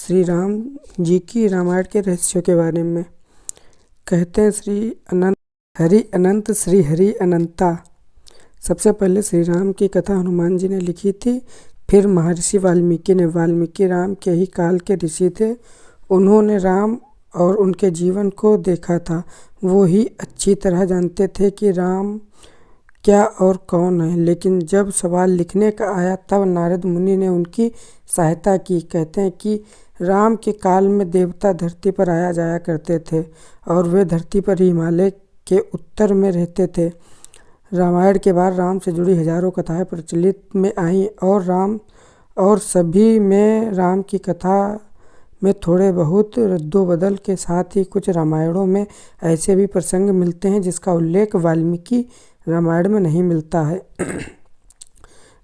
श्री राम जी की रामायण के रहस्यों के बारे में। कहते हैं श्री अनंत हरि अनंत श्री हरि अनंता। सबसे पहले श्री राम की कथा हनुमान जी ने लिखी थी, फिर महर्षि वाल्मीकि ने। वाल्मीकि राम के ही काल के ऋषि थे। उन्होंने राम और उनके जीवन को देखा था। वो ही अच्छी तरह जानते थे कि राम क्या और कौन है। लेकिन जब सवाल लिखने का आया तब नारद मुनि ने उनकी सहायता की। कहते हैं कि राम के काल में देवता धरती पर आया जाया करते थे और वे धरती पर हिमालय के उत्तर में रहते थे। रामायण के बाद राम से जुड़ी हजारों कथाएं प्रचलित में आईं और राम और सभी में राम की कथा में थोड़े बहुत रद्दोबदल के साथ ही कुछ रामायणों में ऐसे भी प्रसंग मिलते हैं जिसका उल्लेख वाल्मीकि रामायण में नहीं मिलता है।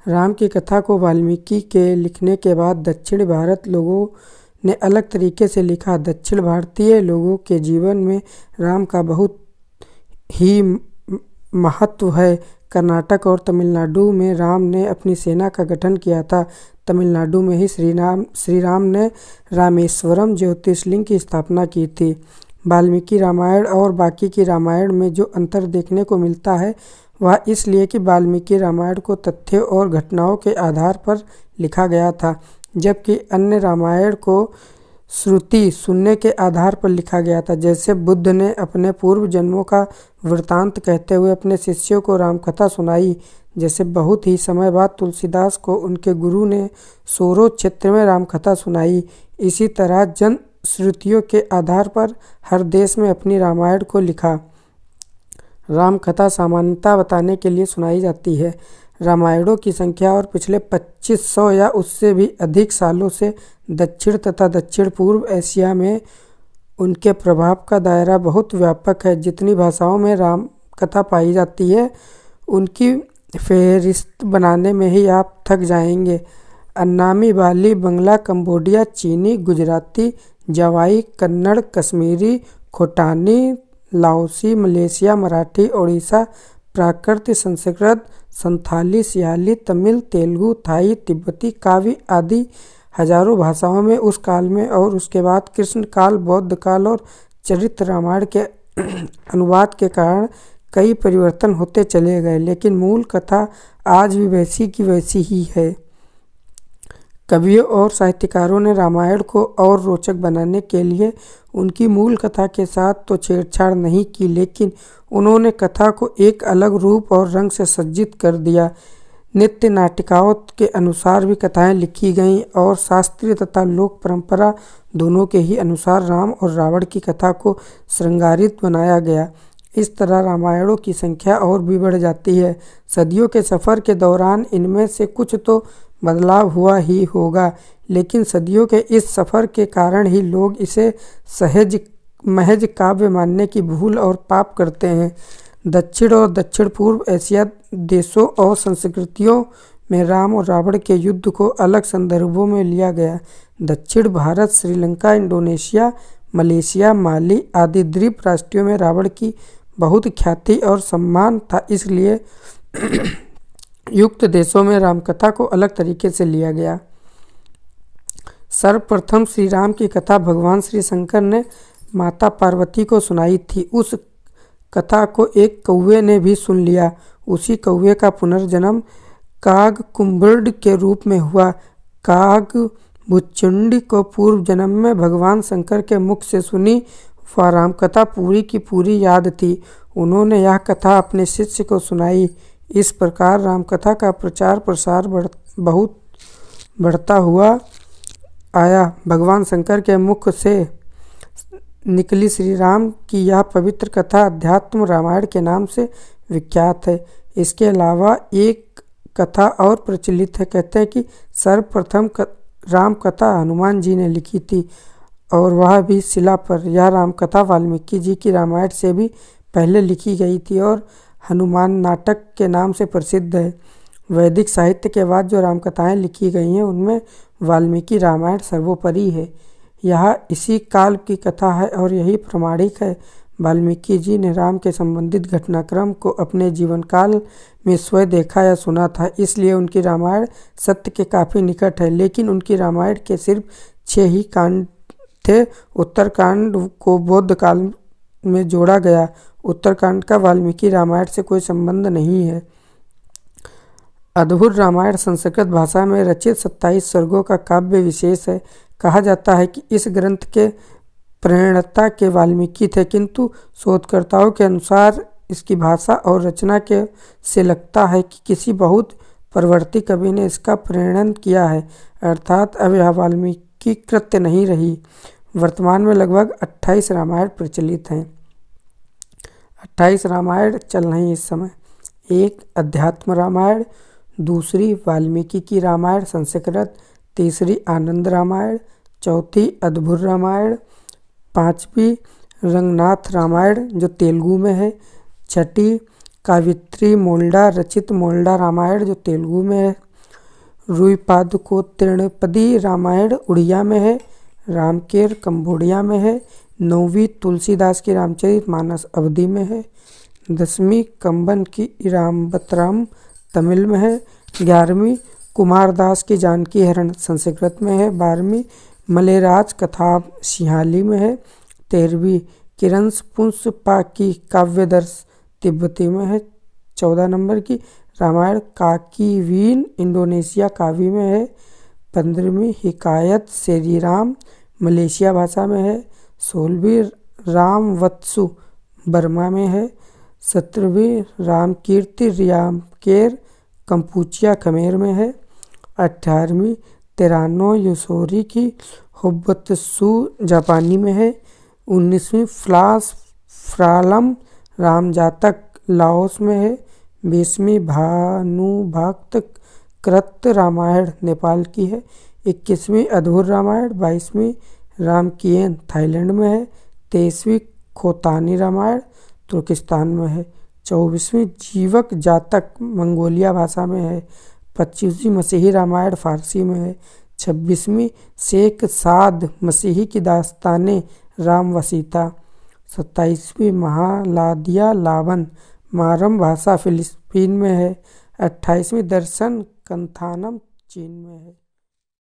राम की कथा को वाल्मीकि के लिखने के बाद दक्षिण भारत लोगों ने अलग तरीके से लिखा। दक्षिण भारतीय लोगों के जीवन में राम का बहुत ही महत्व है। कर्नाटक और तमिलनाडु में राम ने अपनी सेना का गठन किया था। तमिलनाडु में ही श्री राम ने रामेश्वरम ज्योतिर्लिंग की स्थापना की थी। वाल्मीकि रामायण और बाकी की रामायण में जो अंतर देखने को मिलता है वह इसलिए कि वाल्मीकि रामायण को तथ्यों और घटनाओं के आधार पर लिखा गया था, जबकि अन्य रामायण को श्रुति सुनने के आधार पर लिखा गया था। जैसे बुद्ध ने अपने पूर्व जन्मों का वृतांत कहते हुए अपने शिष्यों को रामकथा सुनाई, जैसे बहुत ही समय बाद तुलसीदास को उनके गुरु ने सोरो क्षेत्र में रामकथा सुनाई, इसी तरह जन श्रुतियों के आधार पर हर देश में अपनी रामायण को लिखा। रामकथा सामान्यता बताने के लिए सुनाई जाती है। रामायणों की संख्या और पिछले 2500 या उससे भी अधिक सालों से दक्षिण तथा दक्षिण पूर्व एशिया में उनके प्रभाव का दायरा बहुत व्यापक है। जितनी भाषाओं में राम कथा पाई जाती है उनकी फेहरिस्त बनाने में ही आप थक जाएंगे। अन्नामी, बाली, बंगला, कंबोडिया, चीनी, गुजराती, जवाई, कन्नड़, कश्मीरी, खोटानी, लाओसी, मलेशिया, मराठी, ओडिशा, प्राकृत, संस्कृत, संथाली, सियाली, तमिल, तेलुगु, थाई, तिब्बती, कावी आदि हजारों भाषाओं में उस काल में और उसके बाद कृष्ण काल, बौद्ध काल और चरित्र रामायण के अनुवाद के कारण कई परिवर्तन होते चले गए, लेकिन मूल कथा आज भी वैसी की वैसी ही है। कवियों और साहित्यकारों ने रामायण को और रोचक बनाने के लिए उनकी मूल कथा के साथ तो छेड़छाड़ नहीं की, लेकिन उन्होंने कथा को एक अलग रूप और रंग से सज्जित कर दिया। नित्य नाटिकाओं के अनुसार भी कथाएं लिखी गईं और शास्त्रीय तथा लोक परंपरा दोनों के ही अनुसार राम और रावण की कथा को श्रृंगारित बनाया गया। इस तरह रामायणों की संख्या और भी बढ़ जाती है। सदियों के सफ़र के दौरान इनमें से कुछ तो बदलाव हुआ ही होगा, लेकिन सदियों के इस सफ़र के कारण ही लोग इसे महज काव्य मानने की भूल और पाप करते हैं। दक्षिण और दक्षिण पूर्व एशिया देशों और संस्कृतियों में राम और रावण के युद्ध को अलग संदर्भों में लिया गया। दक्षिण भारत, श्रीलंका, इंडोनेशिया, मलेशिया, माली आदि द्वीप राष्ट्रों में रावण की बहुत ख्याति और सम्मान था, इसलिए युक्त देशों में रामकथा को अलग तरीके से लिया गया। सर्वप्रथम श्री राम की कथा भगवान श्री शंकर ने माता पार्वती को सुनाई थी। उस कथा को एक कौवे ने भी सुन लिया। उसी कौवे का पुनर्जन्म काग कुंभर्ण के रूप में हुआ। काग भुचुंडी को पूर्व जन्म में भगवान शंकर के मुख से सुनी वह रामकथा पूरी की पूरी याद थी। उन्होंने यह कथा अपने शिष्य को सुनाई। इस प्रकार रामकथा का प्रचार प्रसार बहुत बढ़ता हुआ आया। भगवान शंकर के मुख से निकली श्री राम की यह पवित्र कथा अध्यात्म रामायण के नाम से विख्यात है। इसके अलावा एक कथा और प्रचलित है। कहते हैं कि सर्वप्रथम राम कथा हनुमान जी ने लिखी थी और वह भी शिला पर। यह राम कथा वाल्मीकि जी की रामायण से भी पहले लिखी गई थी और हनुमान नाटक के नाम से प्रसिद्ध है। वैदिक साहित्य के बाद जो रामकथाएं लिखी गई हैं उनमें वाल्मीकि रामायण सर्वोपरि है। यह इसी काल की कथा है और यही प्रमाणिक है। वाल्मीकि जी ने राम के संबंधित घटनाक्रम को अपने जीवन काल में स्वयं देखा या सुना था, इसलिए उनकी रामायण सत्य के काफ़ी निकट है। लेकिन उनकी रामायण के सिर्फ 6 ही कांड थे। उत्तरकांड को बौद्ध काल में जोड़ा गया। उत्तरकांड का वाल्मीकि रामायण से कोई संबंध नहीं है। अद्भुत रामायण संस्कृत भाषा में रचित 27 सर्गों का काव्य विशेष है। कहा जाता है कि इस ग्रंथ के प्रणेता के वाल्मीकि थे, किंतु शोधकर्ताओं के अनुसार इसकी भाषा और रचना के से लगता है कि किसी बहुत परवर्ती कवि ने इसका प्रणयन किया है, अर्थात अब यह वाल्मीकि कृत्य नहीं रही। वर्तमान में लगभग 28 रामायण प्रचलित हैं। 28 रामायण चल रही इस समय। 1 अध्यात्म रामायण, 2 वाल्मीकि की रामायण संस्कृत, 3 आनंद रामायण, 4 अद्भुत रामायण, 5 रंगनाथ रामायण जो तेलुगु में है, 6 कावित्री मोल्डा रचित मोल्डा रामायण जो तेलुगु में है, रुइपादकोत्तीर्णपदी रामायण उड़िया में है, रामकेर कंबोडिया में है, 9वीं तुलसीदास की रामचरितमानस अवधी में है, 10वीं कंबन की इराम्बतराम तमिल में है, 11वीं कुमारदास की जानकी हरण संस्कृत में है, 12वीं मलेराज कथा सिंहाली में है, 13वीं किरंस पुंसपा की काव्यदर्श तिब्बती में है, 14 नंबर की रामायण काकीवीन इंडोनेशिया कावी में है, 15वीं हिकायत सेरीराम मलेशिया भाषा में है, 16वीं रामवत्सु बर्मा में है, 17वीं रामकीर्ति रियामकेर कंपूचिया खमेर में है, 18वीं तेरानो यूसोरी की होब्बत्सु जापानी में है, 19वीं फ्लास फ्रालम रामजातक लाओस में है, 20वीं भानुभक्त कृत रामायण नेपाल की है, 21वीं अद्भुत रामायण, 22वीं रामकियन थाईलैंड में है, 23वीं खोतानी रामायण तुर्किस्तान में है, 24वीं जीवक जातक मंगोलिया भाषा में है, 25वीं मसीही रामायण फारसी में है, 26वीं शेख साद मसीही की दास्ताने राम व सीता, 27वीं महालादिया लावन मारम भाषा फिलिस्तीन में है, 28वीं दर्शन कंथानम चीन में है।